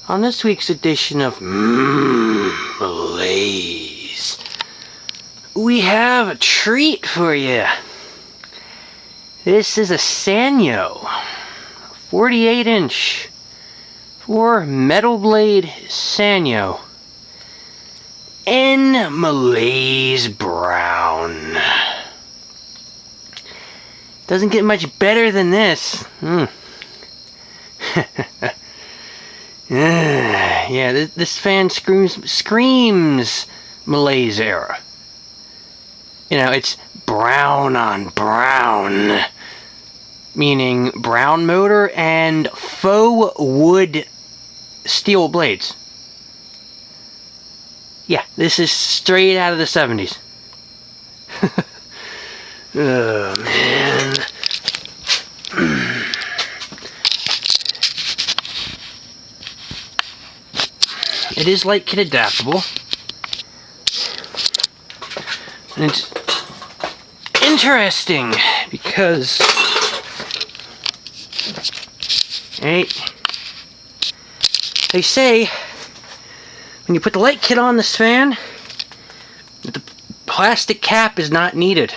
On this week's edition of Malaise, we have a treat for you. This is a Sanyo, 48-inch, 4 metal blade Sanyo, in Malaise brown. Doesn't get much better than this. Yeah, this fan screams Malaise era. You know, it's brown on brown, meaning brown motor and faux wood steel blades. Yeah, this is straight out of the 70s. Oh, man. It is light kit adaptable. And it's interesting because they say when you put the light kit on this fan, the plastic cap is not needed.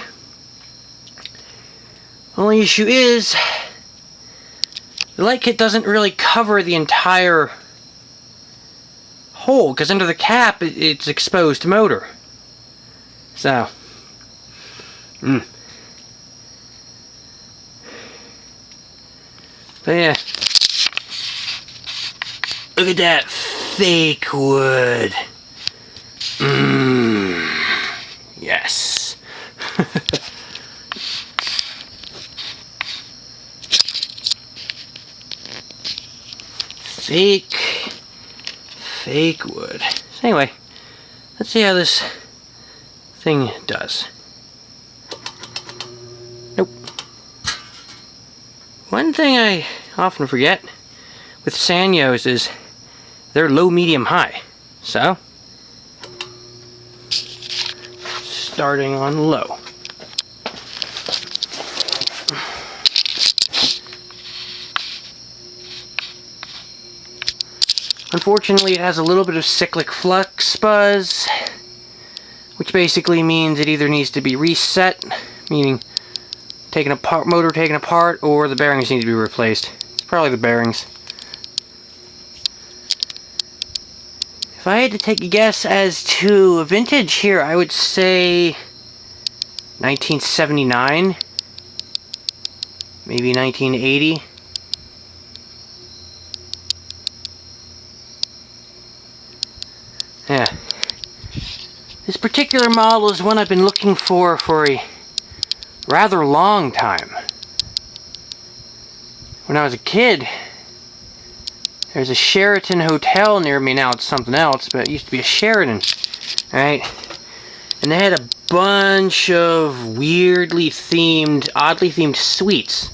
Only issue is the light kit doesn't really cover the entire hole, because under the cap it's exposed motor. So but yeah, look at that fake wood. Yes. Fake wood. So anyway, let's see how this thing does. Nope. One thing I often forget with Sanyos is they're low, medium, high. So, starting on low. Unfortunately, it has a little bit of cyclic flux buzz, which basically means it either needs to be reset, meaning motor taken apart, or the bearings need to be replaced. It's probably the bearings. If I had to take a guess as to a vintage here, I would say 1979, maybe 1980. Yeah. This particular model is one I've been looking for a rather long time. When I was a kid, there's a Sheraton hotel near me. Now it's something else, but it used to be a Sheraton, right? And they had a bunch of weirdly themed, oddly themed suites,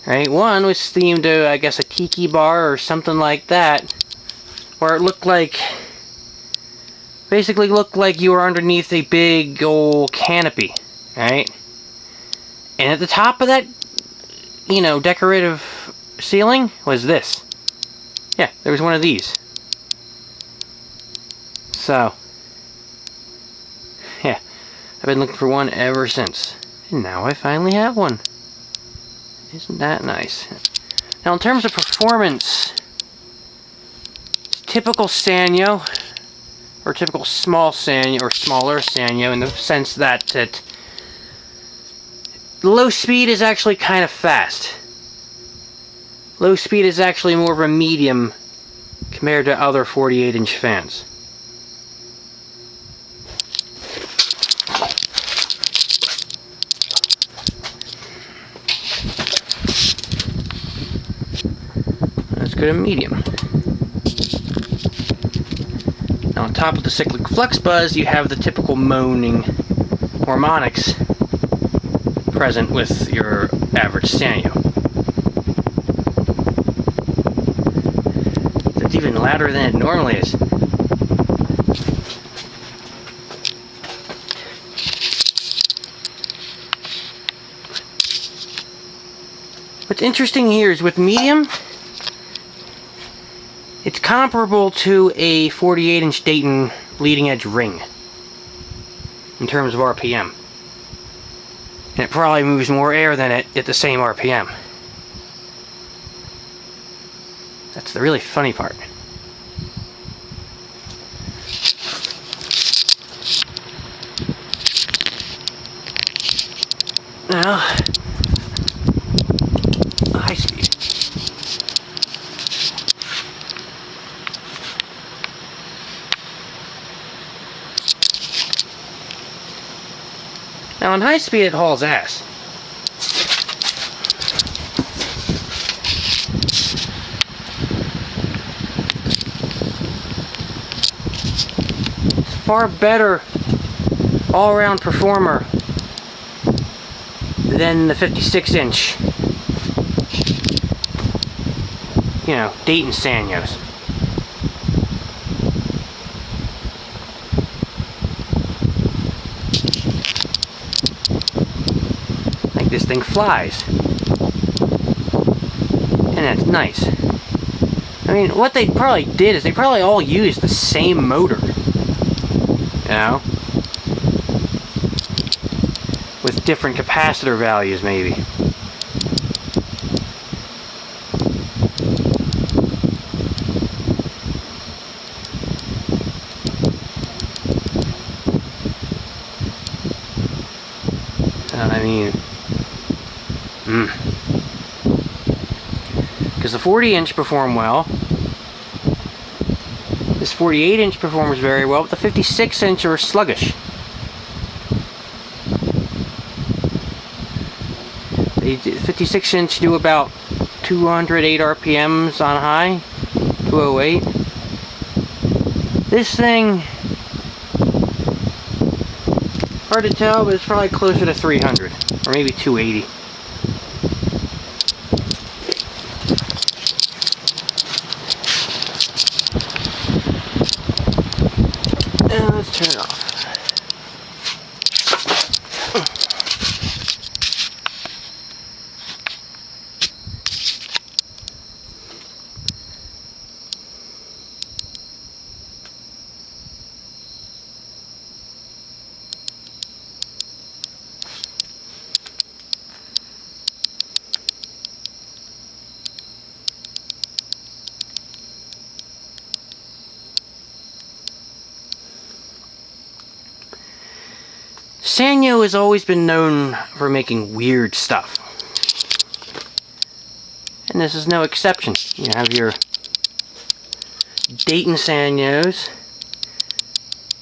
right? One was themed to, I guess, a tiki bar or something like that, where it looked like, basically looked like you were underneath a big old canopy, right? And at the top of that, you know, decorative ceiling was this. Yeah, there was one of these. So, yeah, I've been looking for one ever since. And now I finally have one. Isn't that nice? Now, in terms of performance, it's typical Sanyo, or typical small Sanyo, or smaller Sanyo, in the sense that the low speed is actually kind of fast. Low speed is actually more of a medium compared to other 48-inch fans. Let's go to medium. Now on top of the cyclic flux buzz, you have the typical moaning harmonics present with your average Sanyo. It's even louder than it normally is. What's interesting here is with medium, It's comparable to a 48-inch Dayton leading edge ring in terms of RPM. And it probably moves more air than it at the same RPM. That's the really funny part. Now, high speed. Now, on high speed, it hauls ass. It's far better all-around performer than the 56-inch, you know, Dayton Sanyos. Like, this thing flies. And that's nice. I mean, what they probably did is they probably all used the same motor. You know? With different capacitor values, maybe. I mean, because the 40-inch performed well. This 48-inch performs very well, but the 56-inch are sluggish. The 56-inch do about 208 RPMs on high, 208. This thing, hard to tell, but it's probably closer to 300, or maybe 280. And let's turn it off. Sanyo has always been known for making weird stuff. And this is no exception. You have your Dayton Sanyos,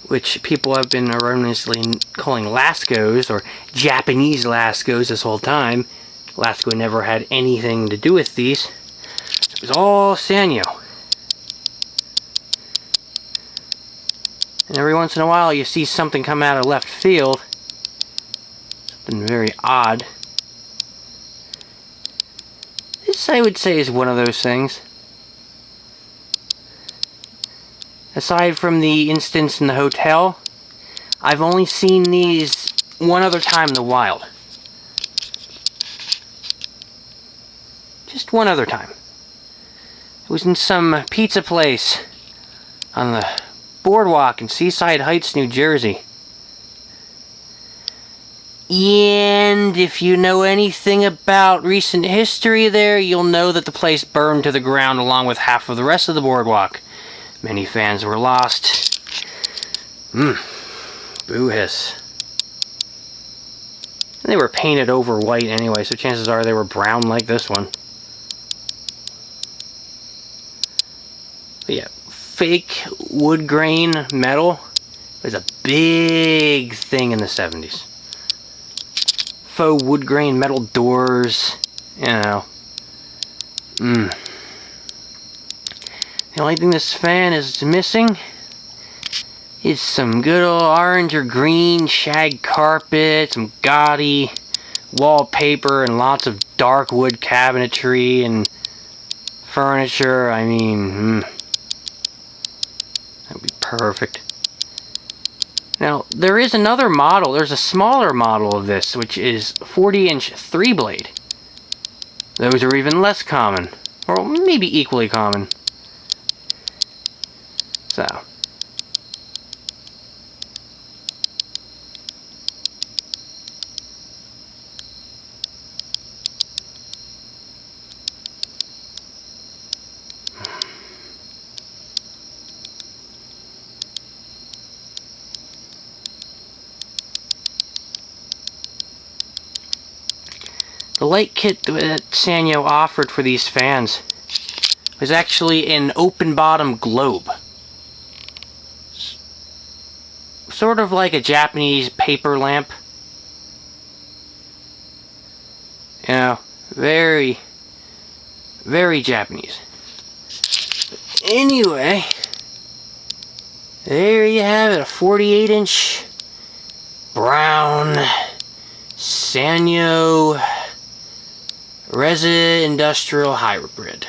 which people have been erroneously calling Lascos, or Japanese Lascos this whole time. Lasco never had anything to do with these. It was all Sanyo. And every once in a while you see something come out of left field. Something very odd. This, I would say, is one of those things. Aside from the instance in the hotel, I've only seen these one other time in the wild. Just one other time. It was in some pizza place on the boardwalk in Seaside Heights, New Jersey. And if you know anything about recent history there, you'll know that the place burned to the ground along with half of the rest of the boardwalk. Many fans were lost. Boo hiss. And they were painted over white anyway, so chances are they were brown like this one. But yeah, fake wood grain metal was a big thing in the 70s. Faux wood grain metal doors, you know. The only thing this fan is missing is some good old orange or green shag carpet, some gaudy wallpaper, and lots of dark wood cabinetry and furniture. I mean, that would be perfect. Now, there is another model. There's a smaller model of this, which is 40-inch 3-blade. Those are even less common, or maybe equally common. The light kit that Sanyo offered for these fans was actually an open bottom globe. Sort of like a Japanese paper lamp. You know, very, very Japanese. Anyway, there you have it, a 48-inch brown Sanyo Resi Industrial Hybrid.